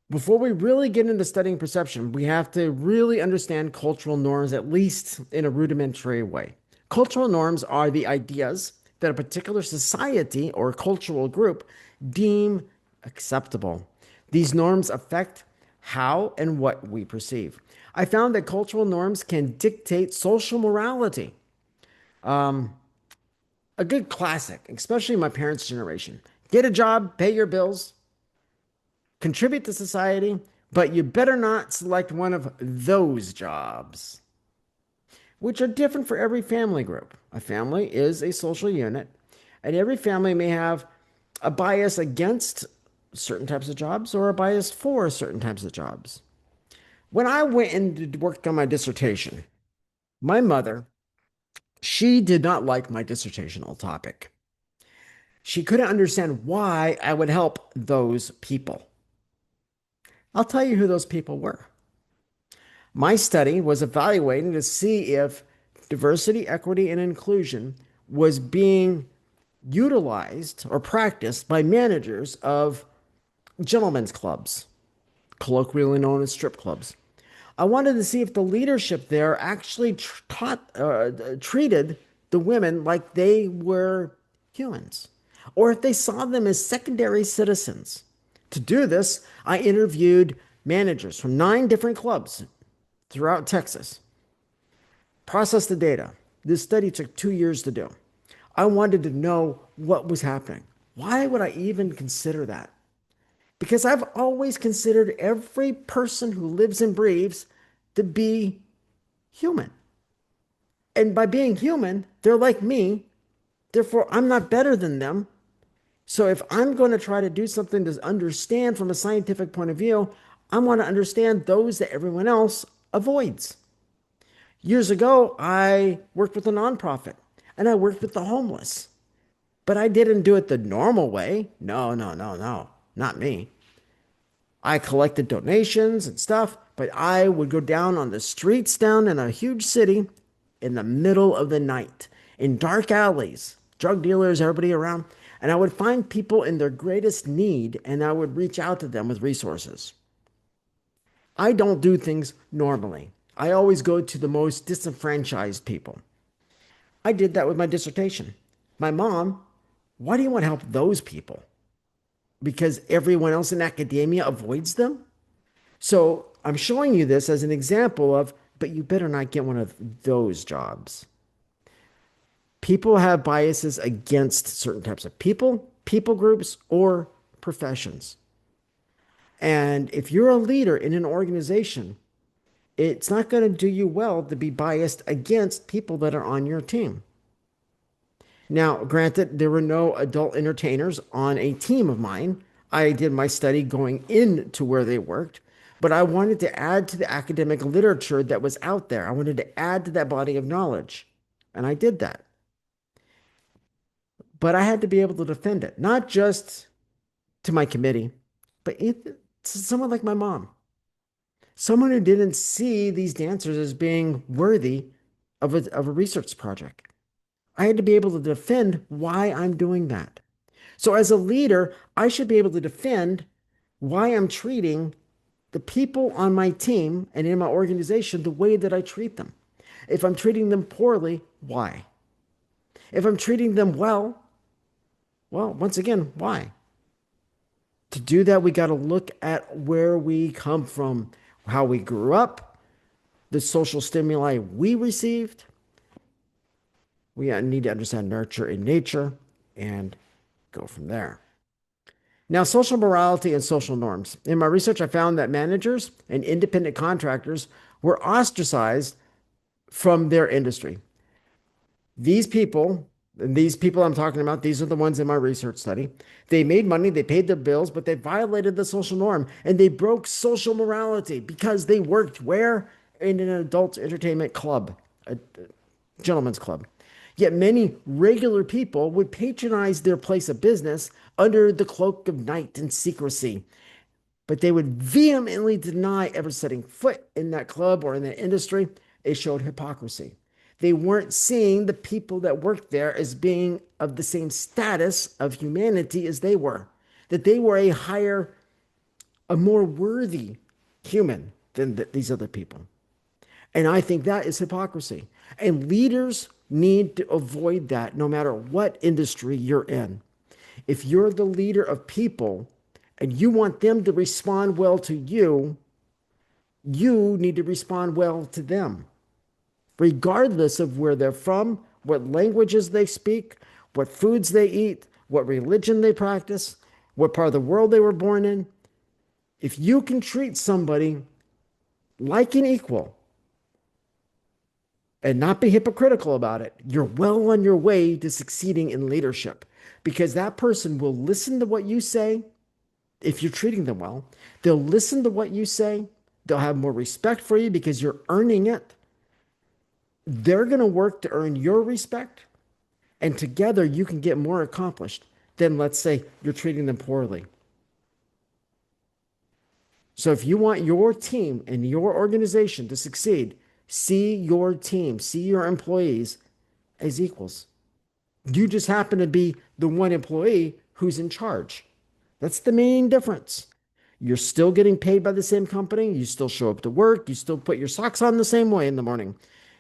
Before we really get into studying perception, we have to really understand cultural norms, at least in a rudimentary way. Cultural norms are the ideas that a particular society or cultural group deem acceptable. These norms affect how and what we perceive. I found that cultural norms can dictate social morality. A good classic, especially my parents' generation: get a job, pay your bills, contribute to society, but you better not select one of those jobs, which are different for every family group. A family is a social unit, and every family may have a bias against certain types of jobs or a bias for certain types of jobs. When I went and worked on my dissertation, my mother, she did not like my dissertational topic. She couldn't understand why I would help those people. I'll tell you who those people were. My study was evaluating to see if diversity, equity, and inclusion was being utilized or practiced by managers of gentlemen's clubs, colloquially known as strip clubs. I wanted to see if the leadership there actually treated the women like they were humans, or if they saw them as secondary citizens. To do this, I interviewed managers from 9 different clubs throughout Texas, processed the data. This study took 2 years to do. I wanted to know what was happening. Why would I even consider that? Because I've always considered every person who lives and breathes to be human. And by being human, they're like me. Therefore, I'm not better than them. So if I'm going to try to do something to understand from a scientific point of view, I want to understand those that everyone else avoids. Years ago, I worked with a nonprofit and I worked with the homeless, but I didn't do it the normal way. No, no, no, no, not me. I collected donations and stuff, but I would go down on the streets down in a huge city in the middle of the night, in dark alleys, drug dealers, everybody around, and I would find people in their greatest need and I would reach out to them with resources. I don't do things normally. I always go to the most disenfranchised people. I did that with my dissertation. My mom, why do you want to help those people? Because everyone else in academia avoids them? So I'm showing you this as an example of, but you better not get one of those jobs. People have biases against certain types of people, people groups, or professions. And if you're a leader in an organization, it's not going to do you well to be biased against people that are on your team. Now, granted, there were no adult entertainers on a team of mine. I did my study going into where they worked, but I wanted to add to the academic literature that was out there. I wanted to add to that body of knowledge, and I did that. But I had to be able to defend it, not just to my committee, but to someone like my mom, someone who didn't see these dancers as being worthy of a research project. I had to be able to defend why I'm doing that. So, as a leader, I should be able to defend why I'm treating the people on my team and in my organization the way that I treat them. If I'm treating them poorly, why? If I'm treating them well, once again, why? To do that, we got to look at where we come from, how we grew up, the social stimuli we received. We need to understand nurture and nature and go from there. Now, social morality and social norms. In my research, I found that managers and independent contractors were ostracized from their industry. These people, and these people I'm talking about, these are the ones in my research study. They made money, they paid their bills, but they violated the social norm and they broke social morality because they worked where? In an adult entertainment club, a gentleman's club. Yet many regular people would patronize their place of business under the cloak of night and secrecy, but they would vehemently deny ever setting foot in that club or in that industry. It showed hypocrisy. They weren't seeing the people that worked there as being of the same status of humanity as they were, that they were a higher, a more worthy human than these other people. And I think that is hypocrisy. And leaders need to avoid that no matter what industry you're in. If you're the leader of people and you want them to respond well to you, you need to respond well to them, regardless of where they're from, what languages they speak, what foods they eat, what religion they practice, what part of the world they were born in. If you can treat somebody like an equal and not be hypocritical about it, you're well on your way to succeeding in leadership because that person will listen to what you say if you're treating them well. They'll listen to what you say. They'll have more respect for you because you're earning it. They're going to work to earn your respect. And together you can get more accomplished than, let's say, you're treating them poorly. So if you want your team and your organization to succeed, see your team, see your employees as equals. You just happen to be the one employee who's in charge. That's the main difference. You're still getting paid by the same company. You still show up to work. You still put your socks on the same way in the morning.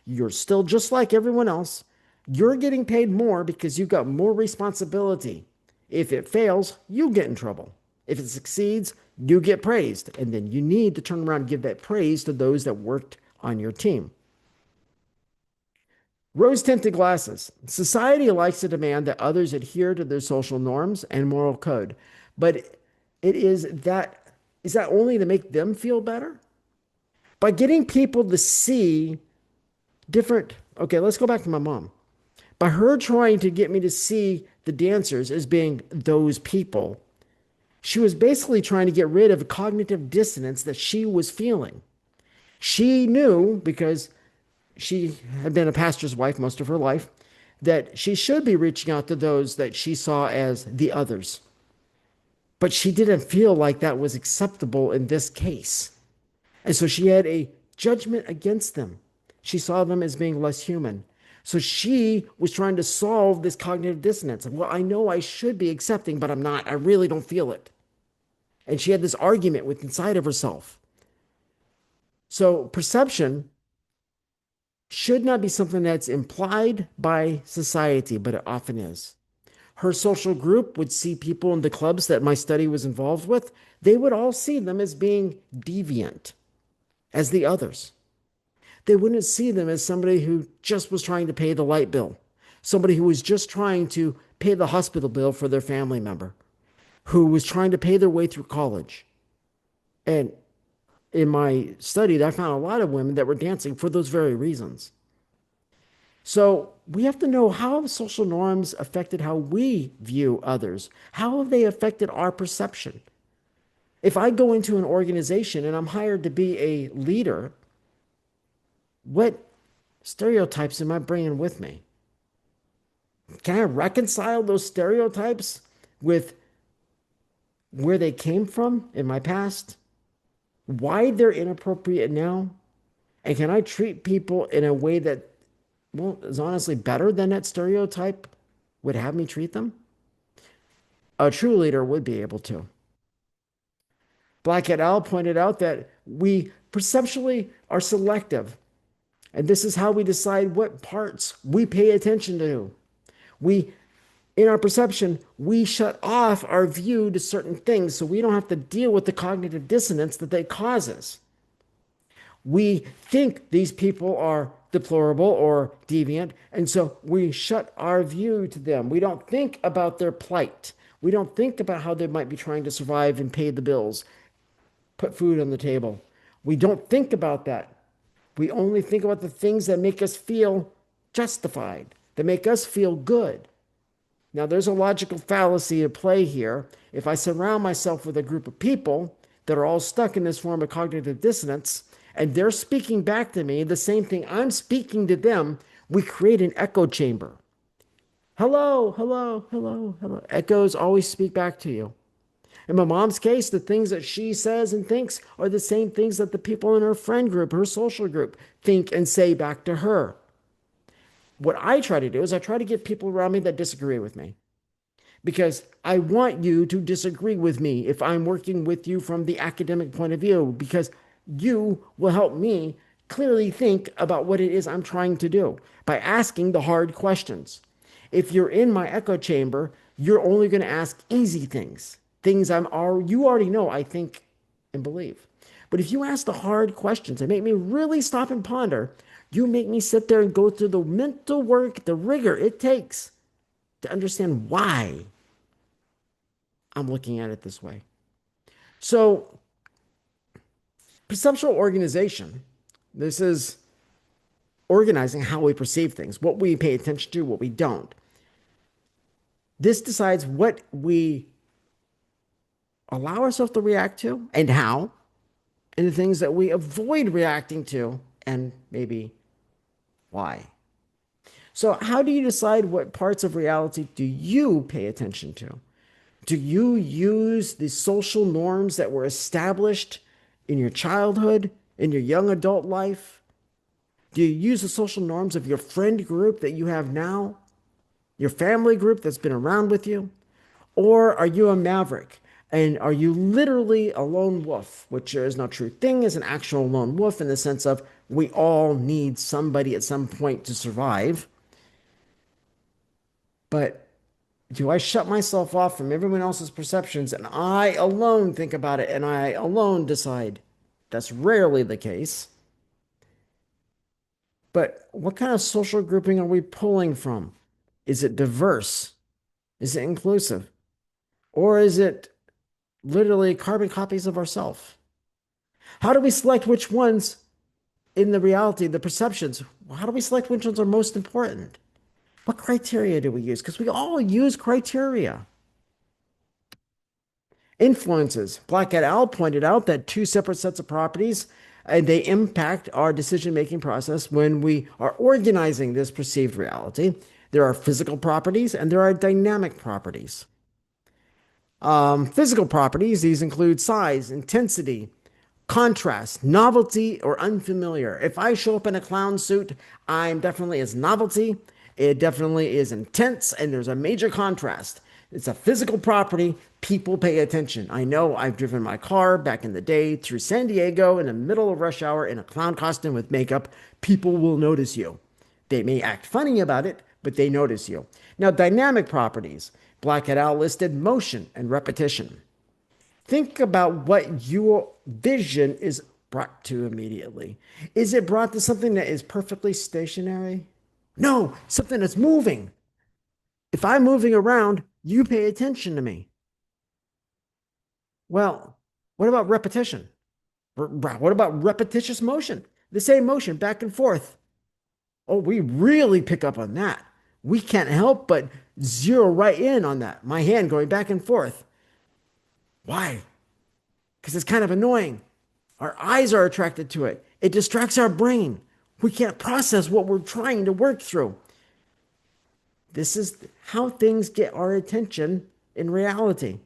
You're still just like everyone else. You're getting paid more because you've got more responsibility. If it fails, you get in trouble. If it succeeds, you get praised. And then you need to turn around and give that praise to those that worked on your team. Rose tinted glasses. Society likes to demand that others adhere to their social norms and moral code, but it is that only to make them feel better? By getting people to see different, okay, let's go back to my mom. By her trying to get me to see the dancers as being those people, she was basically trying to get rid of cognitive dissonance that she was feeling. She knew because she had been a pastor's wife most of her life, that she should be reaching out to those that she saw as the others. But she didn't feel like that was acceptable in this case. And so she had a judgment against them. She saw them as being less human. So she was trying to solve this cognitive dissonance. Well, I know I should be accepting, but I'm not. I really don't feel it. And she had this argument with inside of herself. So perception should not be something that's implied by society, but it often is. Her social group would see people in the clubs that my study was involved with, they would all see them as being deviant, as the others. They wouldn't see them as somebody who just was trying to pay the light bill, somebody who was just trying to pay the hospital bill for their family member, who was trying to pay their way through college. And in my study, I found a lot of women that were dancing for those very reasons. So we have to know how social norms affected how we view others. How have they affected our perception? If I go into an organization and I'm hired to be a leader, what stereotypes am I bringing with me? Can I reconcile those stereotypes with where they came from in my past? Why they're inappropriate now? And can I treat people in a way that, well, is honestly better than that stereotype would have me treat them? A true leader would be able to. Black et al. Pointed out that we perceptually are selective, and this is how we decide what parts we pay attention to. We, in our perception, we shut off our view to certain things so we don't have to deal with the cognitive dissonance that they causes. We think these people are deplorable or deviant, and so we shut our view to them. We don't think about their plight. We don't think about how they might be trying to survive and pay the bills, put food on the table. We don't think about that. We only think about the things that make us feel justified, that make us feel good. Now, there's a logical fallacy at play here. If I surround myself with a group of people that are all stuck in this form of cognitive dissonance, and they're speaking back to me the same thing I'm speaking to them, we create an echo chamber. Hello, hello, hello, hello. Echoes always speak back to you. In my mom's case, the things that she says and thinks are the same things that the people in her friend group, her social group, think and say back to her. What I try to do is I try to get people around me that disagree with me because I want you to disagree with me if I'm working with you from the academic point of view, because you will help me clearly think about what it is I'm trying to do by asking the hard questions. If you're in my echo chamber, you're only going to ask easy things, things you already know I think and believe. But if you ask the hard questions and make me really stop and ponder, you make me sit there and go through the mental work, the rigor it takes to understand why I'm looking at it this way. So, perceptual organization, this is organizing how we perceive things, what we pay attention to, what we don't. This decides what we allow ourselves to react to and how, and the things that we avoid reacting to and maybe why. So, how do you decide what parts of reality do you pay attention to? Do you use the social norms that were established in your childhood, in your young adult life? Do you use the social norms of your friend group that you have now, your family group that's been around with you? Or are you a maverick? And are you literally a lone wolf, which there is no true thing as an actual lone wolf in the sense of we all need somebody at some point to survive. But do I shut myself off from everyone else's perceptions and I alone think about it and I alone decide? That's rarely the case. But what kind of social grouping are we pulling from? Is it diverse? Is it inclusive? Or is it literally carbon copies of ourselves? How do we select which ones in the reality, the perceptions? How do we select which ones are most important? What criteria do we use? Because we all use criteria. Influences. Black et al. Pointed out that two separate sets of properties and they impact our decision-making process when we are organizing this perceived reality. There are physical properties and there are dynamic properties. Physical properties, these include size, intensity, contrast, novelty, or unfamiliar. If I show up in a clown suit, I'm definitely as novelty. It definitely is intense, and there's a major contrast. It's a physical property. People pay attention. I know I've driven my car back in the day through San Diego in the middle of rush hour in a clown costume with makeup. People will notice you. They may act funny about it, but they notice you. Now, dynamic properties. Black et al. Listed motion and repetition. Think about what your vision is brought to immediately. Is it brought to something that is perfectly stationary? No, something that's moving. If I'm moving around, you pay attention to me. Well, what about repetition? What about repetitious motion? The same motion back and forth. Oh, we really pick up on that. We can't help but zero right in on that. My hand going back and forth. Why? Because it's kind of annoying. Our eyes are attracted to it. It distracts our brain. We can't process what we're trying to work through. This is how things get our attention in reality.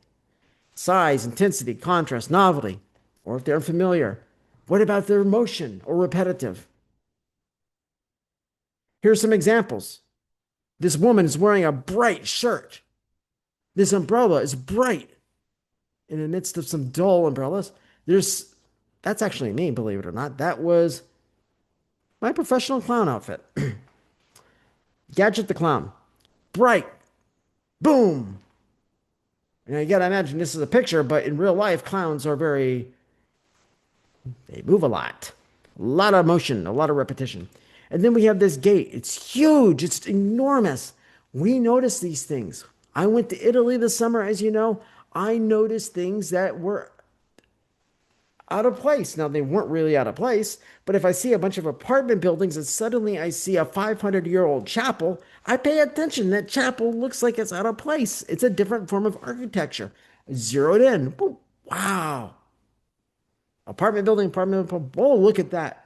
Size, intensity, contrast, novelty, or if they're familiar. What about their motion or repetitive? Here's some examples. This woman is wearing a bright shirt. This umbrella is bright in the midst of some dull umbrellas. There's that's actually me, believe it or not. That was my professional clown outfit. Gadget the clown. Bright. Boom. You gotta imagine this is a picture, but in real life, clowns are they move a lot of motion, a lot of repetition. And then we have this gate. It's huge, it's enormous. We notice these things. I went to Italy this summer, as you know. I noticed things that were out of place. Now, they weren't really out of place, but if I see a bunch of apartment buildings and suddenly I see a 500-year-old chapel, I pay attention. That chapel looks like it's out of place. It's a different form of architecture. Zeroed in. Wow. Apartment building. Oh, look at that.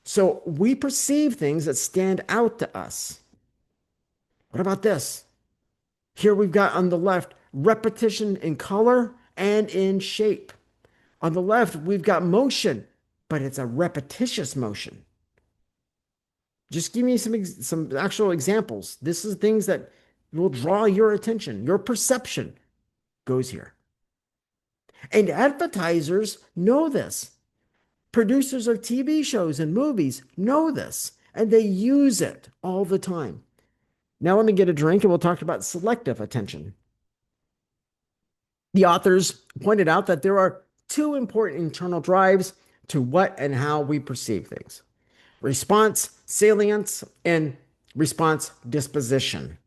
So we perceive things that stand out to us. What about this? Here we've got on the left repetition in color and in shape. On the left, we've got motion, but it's a repetitious motion. Just give me some actual examples. This is things that will draw your attention. Your perception goes here. And advertisers know this. Producers of TV shows and movies know this, and they use it all the time. Now, let me get a drink and we'll talk about selective attention. The authors pointed out that there are two important internal drives to what and how we perceive things: response salience and response disposition.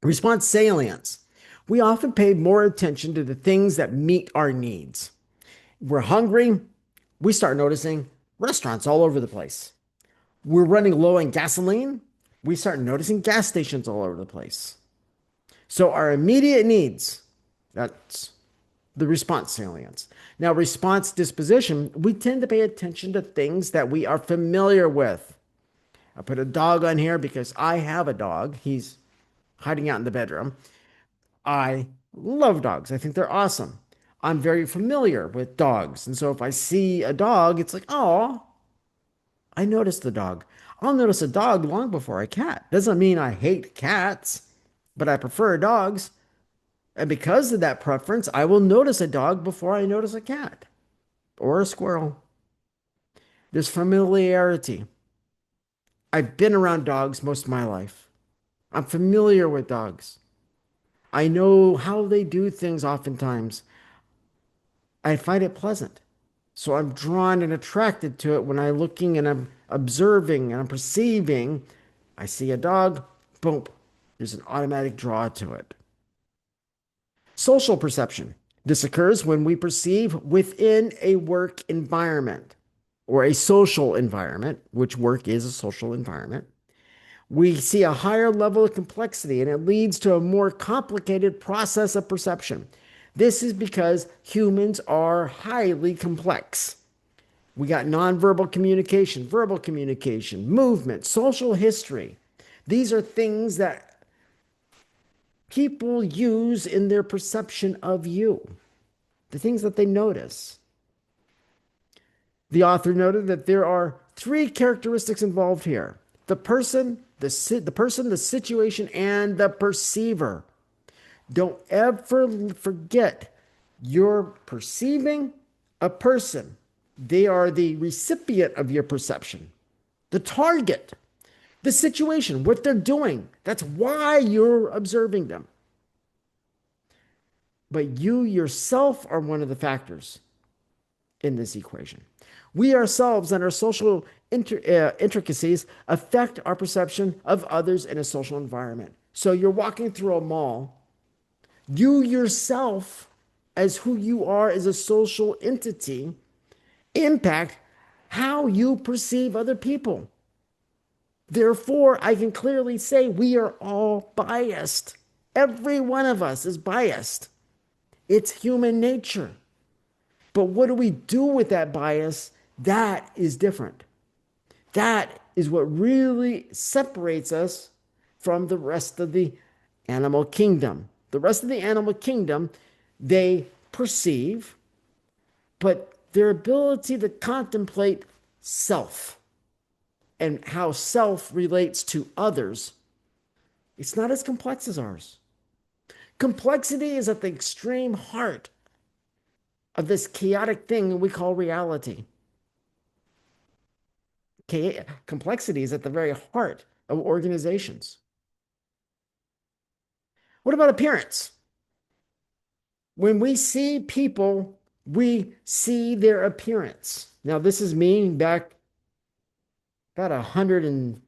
Response salience. We often pay more attention to the things that meet our needs. We're hungry, we start noticing restaurants all over the place. We're running low on gasoline, we start noticing gas stations all over the place. So, our immediate needs, that's the response salience. Now, response disposition, we tend to pay attention to things that we are familiar with. I put a dog on here because I have a dog. He's hiding out in the bedroom. I love dogs. I think they're awesome. I'm very familiar with dogs. And so if I see a dog, it's like, oh, I noticed the dog. I'll notice a dog long before a cat. Doesn't mean I hate cats, but I prefer dogs. And because of that preference, I will notice a dog before I notice a cat or a squirrel. There's familiarity. I've been around dogs most of my life. I'm familiar with dogs. I know how they do things oftentimes. I find it pleasant. So I'm drawn and attracted to it when I'm looking and I'm observing and I'm perceiving. I see a dog, boom, there's an automatic draw to it. Social perception. This occurs when we perceive within a work environment or a social environment, which work is a social environment. We see a higher level of complexity and it leads to a more complicated process of perception. This is because humans are highly complex. We got nonverbal communication, verbal communication, movement, social history. These are things that people use in their perception of you, the things that they notice. The author noted that there are three characteristics involved here: the person, the situation, and the perceiver. Don't ever forget you're perceiving a person. They are the recipient of your perception, the target, the situation, what they're doing. That's why you're observing them. But you yourself are one of the factors in this equation. We ourselves and our social intricacies affect our perception of others in a social environment. So you're walking through a mall. You yourself, as who you are as a social entity, impact how you perceive other people. Therefore, I can clearly say we are all biased. Every one of us is biased. It's human nature. But what do we do with that bias? That is different. That is what really separates us from the rest of the animal kingdom. The rest of the animal kingdom, they perceive, but their ability to contemplate self and how self relates to others, it's not as complex as ours. Complexity is at the extreme heart of this chaotic thing we call reality. Complexity is at the very heart of organizations. What about appearance? When we see people, we see their appearance. Now, this is me back about 100 and,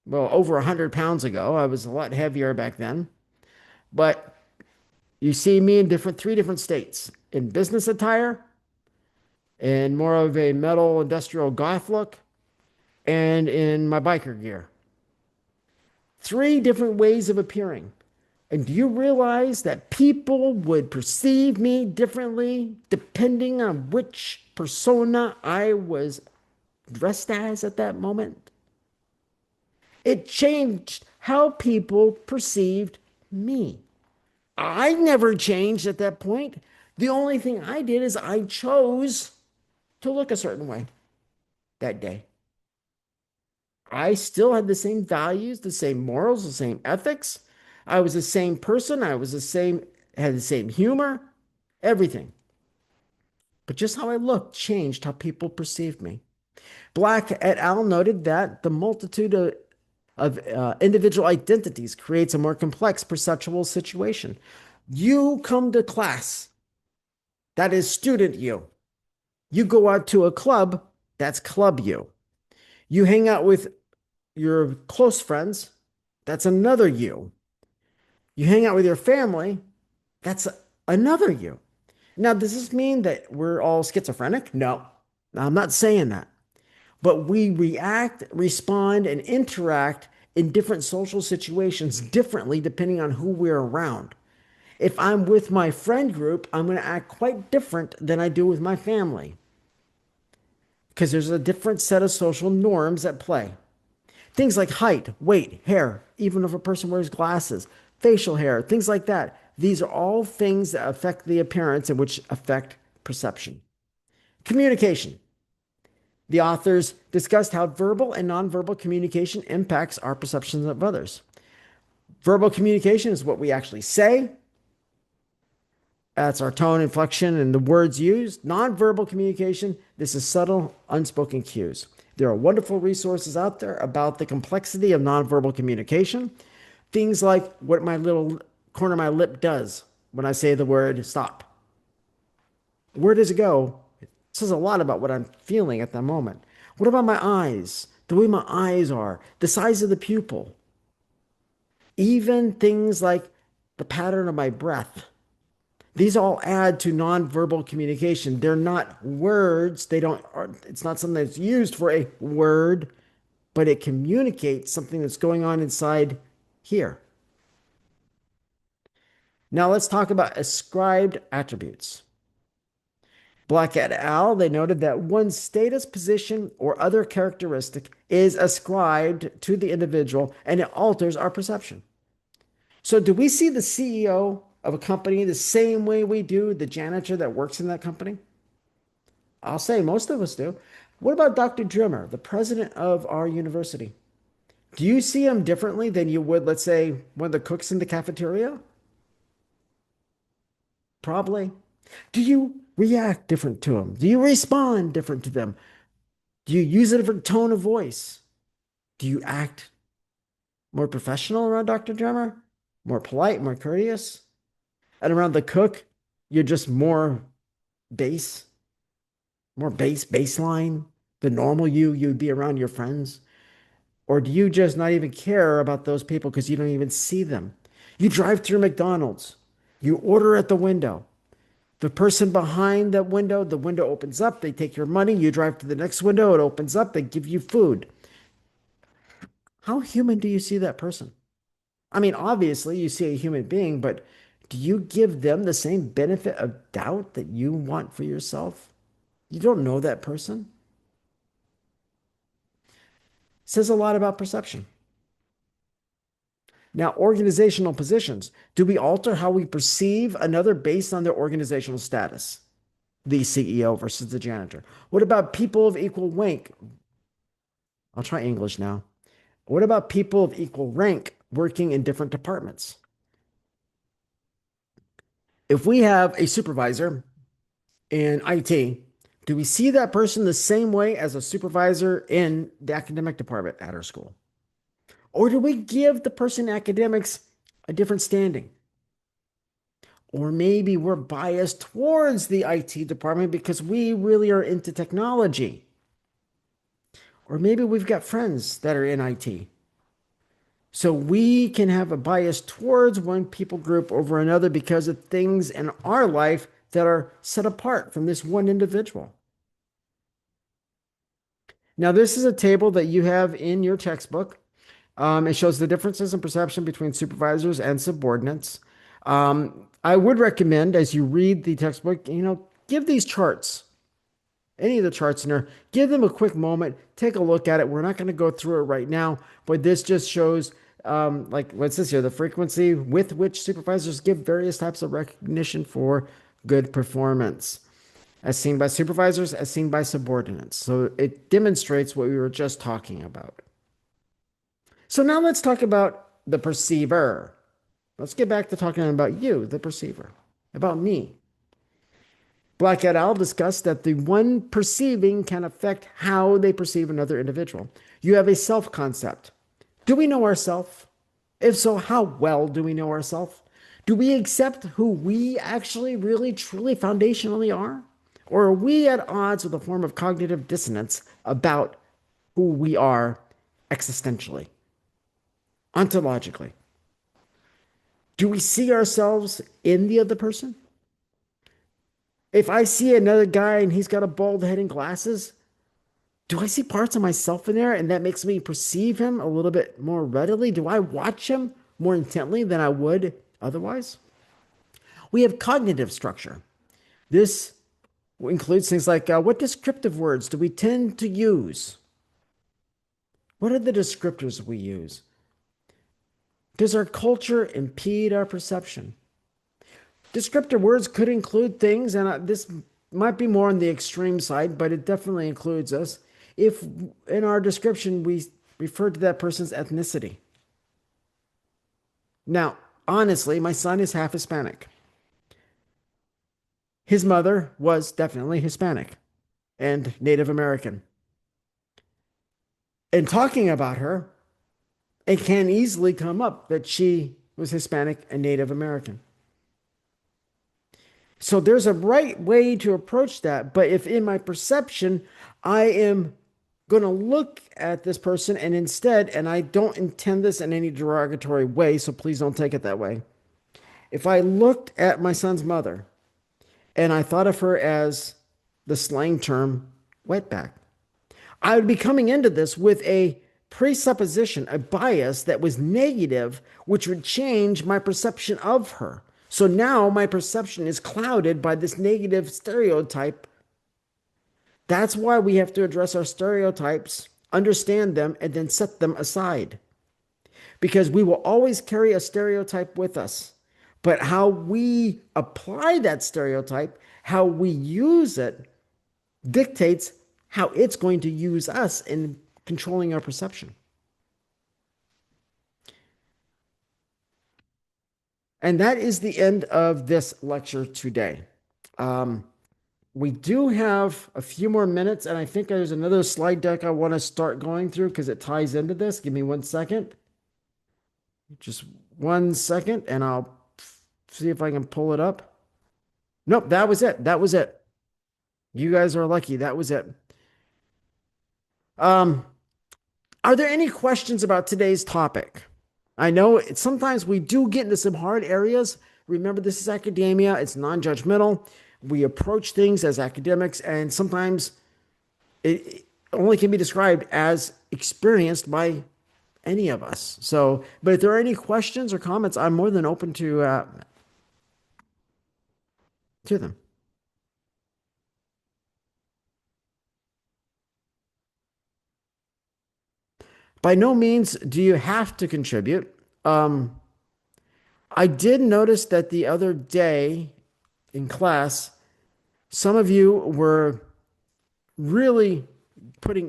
well, over 100 pounds ago. I was a lot heavier back then. But you see me in three different states in business attire, in more of a metal industrial goth look, and in my biker gear. Three different ways of appearing. And do you realize that people would perceive me differently depending on which persona I was dressed as at that moment? It changed how people perceived me. I never changed at that point. The only thing I did is I chose to look a certain way that day. I still had the same values, the same morals, the same ethics. I was the same person. I was the same, had the same humor, everything. But just how I looked changed how people perceived me. Black et al. Noted that the multitude of individual identities creates a more complex perceptual situation. You come to class, that is student you. You go out to a club, that's club you. You hang out with your close friends, that's another you. You hang out with your family, that's another you. Now, does this mean that we're all schizophrenic? No, I'm not saying that. But we react, respond, and interact in different social situations differently depending on who we're around. If I'm with my friend group, I'm going to act quite different than I do with my family because there's a different set of social norms at play. Things like height, weight, hair, even if a person wears glasses, facial hair, things like that. These are all things that affect the appearance and which affect perception. Communication. The authors discussed how verbal and nonverbal communication impacts our perceptions of others. Verbal communication is what we actually say. That's our tone, inflection, and the words used. Nonverbal communication, this is subtle, unspoken cues. There are wonderful resources out there about the complexity of nonverbal communication. Things like what my little corner of my lip does when I say the word stop. Where does it go? It says a lot about what I'm feeling at that moment. What about my eyes? The way my eyes are, the size of the pupil, even things like the pattern of my breath. These all add to nonverbal communication. They're not words. It's not something that's used for a word, but it communicates something that's going on inside here. Now let's talk about ascribed attributes. Black et al., they noted that one's status, position, or other characteristic is ascribed to the individual and it alters our perception. So, do we see the CEO of a company the same way we do the janitor that works in that company? I'll say most of us do. What about Dr. Drimmer, the president of our university? Do you see him differently than you would, let's say, one of the cooks in the cafeteria? Probably. Do you react different to them? Do you respond different to them? Do you use a different tone of voice? Do you act more professional around Dr. Drummer? More polite, more courteous? And around the cook, you're just base, more baseline, the normal you'd be around your friends? Or do you just not even care about those people because you don't even see them? You drive through McDonald's, you order at the window. The person behind that window, the window opens up, they take your money, you drive to the next window, it opens up, they give you food. How human do you see that person? I mean, obviously, you see a human being, but do you give them the same benefit of doubt that you want for yourself? You don't know that person. It says a lot about perception. Now, organizational positions. Do we alter how we perceive another based on their organizational status? The CEO versus the janitor. What about people of equal rank? I'll try English now. What about people of equal rank working in different departments? If we have a supervisor in IT, do we see that person the same way as a supervisor in the academic department at our school? Or do we give the person in academics a different standing? Or maybe we're biased towards the IT department because we really are into technology. Or maybe we've got friends that are in IT. So we can have a bias towards one people group over another because of things in our life that are set apart from this one individual. Now, this is a table that you have in your textbook. It shows the differences in perception between supervisors and subordinates. I would recommend, as you read the textbook, give these charts, any of the charts in there, give them a quick moment, take a look at it. We're not going to go through it right now, but this just shows, like, what's this here? The frequency with which supervisors give various types of recognition for good performance, as seen by supervisors, as seen by subordinates. So it demonstrates what we were just talking about. So now let's talk about the perceiver. Let's get back to talking about you, the perceiver, about me. Black et al. Discussed that the one perceiving can affect how they perceive another individual. You have a self concept. Do we know ourselves? If so, how well do we know ourselves? Do we accept who we actually, really, truly, foundationally are? Or are we at odds with a form of cognitive dissonance about who we are existentially, ontologically? Do we see ourselves in the other person? If I see another guy and he's got a bald head and glasses, do I see parts of myself in there and that makes me perceive him a little bit more readily? Do I watch him more intently than I would otherwise? We have cognitive structure. This includes things like what descriptive words do we tend to use? What are the descriptors we use? Does our culture impede our perception? Descriptive words could include things, and this might be more on the extreme side, but it definitely includes us. If in our description we refer to that person's ethnicity. Now, honestly, my son is half Hispanic. His mother was definitely Hispanic and Native American. In talking about her, it can easily come up that she was Hispanic and Native American. So there's a right way to approach that. But if in my perception, I am going to look at this person and instead, and I don't intend this in any derogatory way, so please don't take it that way. If I looked at my son's mother and I thought of her as the slang term wetback, I would be coming into this with a presupposition, a bias that was negative, which would change my perception of her. So now my perception is clouded by this negative stereotype. That's why we have to address our stereotypes, understand them, and then set them aside. Because we will always carry a stereotype with us. But how we apply that stereotype, how we use it, dictates how it's going to use us in controlling our perception. And that is the end of this lecture today. We do have a few more minutes, and I think there's another slide deck I want to start going through because it ties into this. Give me 1 second. Just 1 second, and I'll see if I can pull it up. Nope, that was it. That was it. You guys are lucky. That was it. Are there any questions about today's topic? I know sometimes we do get into some hard areas. Remember, this is academia. It's non-judgmental. We approach things as academics, and sometimes it only can be described as experienced by any of us. So, but if there are any questions or comments, I'm more than open to them. By no means do you have to contribute. I did notice that the other day in class, some of you were really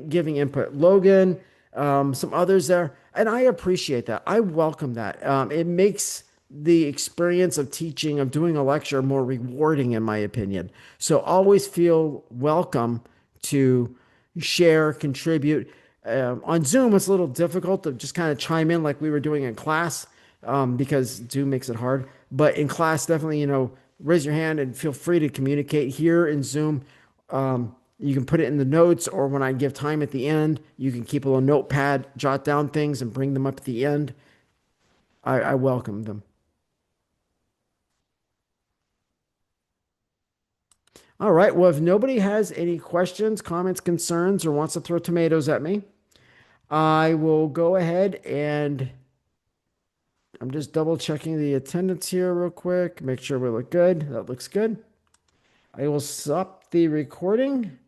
giving input. Logan, some others there, and I appreciate that. I welcome that. It makes the experience of teaching, of doing a lecture, more rewarding, in my opinion. So always feel welcome to share, contribute. On Zoom, it's a little difficult to just kind of chime in like we were doing in class because Zoom makes it hard. But in class, definitely, raise your hand and feel free to communicate. Here in Zoom, you can put it in the notes, or when I give time at the end, you can keep a little notepad, jot down things, and bring them up at the end. I welcome them. All right. Well, if nobody has any questions, comments, concerns, or wants to throw tomatoes at me, I will go ahead and I'm just double checking the attendance here real quick. Make sure we look good. That looks good. I will stop the recording.